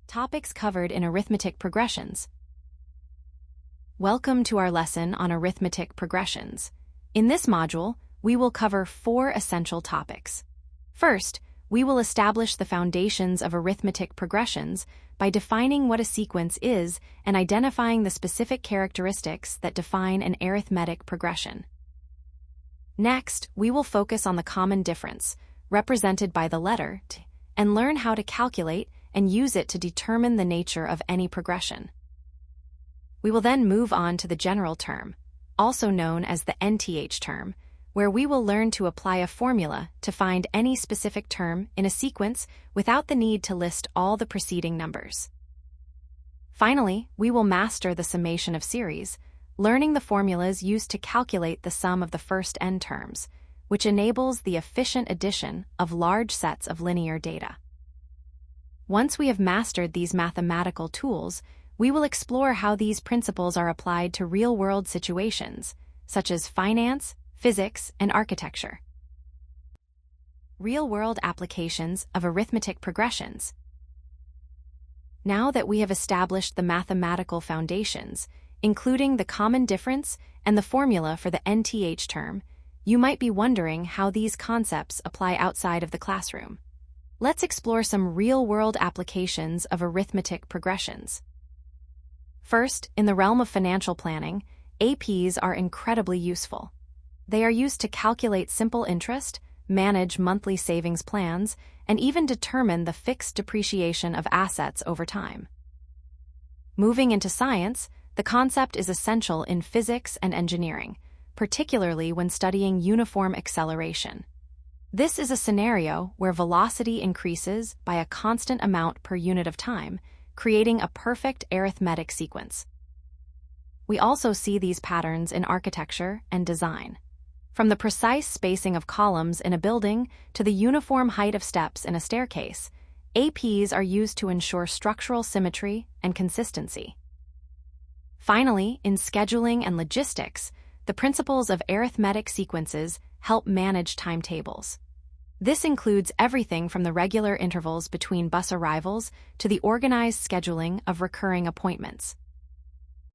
Topics covered in arithmetic progressions. Welcome to our lesson on arithmetic progressions. In this module, we will cover 4 essential topics. First, we will establish the foundations of arithmetic progressions by defining what a sequence is and identifying the specific characteristics that define an arithmetic progression. Next, we will focus on the common difference, represented by the letter t, and learn how to calculate and use it to determine the nature of any progression. We will then move on to the general term, also known as the nth term, where we will learn to apply a formula to find any specific term in a sequence without the need to list all the preceding numbers. Finally, we will master the summation of series, learning the formulas used to calculate the sum of the first n terms, which enables the efficient addition of large sets of linear data. Once we have mastered these mathematical tools, we will explore how these principles are applied to real-world situations, such as finance, physics, and architecture. Real-world applications of arithmetic progressions. Now that we have established the mathematical foundations, including the common difference and the formula for the nth term, you might be wondering how these concepts apply outside of the classroom. Let's explore some real-world applications of arithmetic progressions. First, in the realm of financial planning, APs are incredibly useful. They are used to calculate simple interest, manage monthly savings plans, and even determine the fixed depreciation of assets over time. Moving into science, the concept is essential in physics and engineering, particularly when studying uniform acceleration. This is a scenario where velocity increases by a constant amount per unit of time, creating a perfect arithmetic sequence. We also see these patterns in architecture and design. From the precise spacing of columns in a building to the uniform height of steps in a staircase, APs are used to ensure structural symmetry and consistency. Finally, in scheduling and logistics, the principles of arithmetic sequences help manage timetables. This includes everything from the regular intervals between bus arrivals to the organized scheduling of recurring appointments.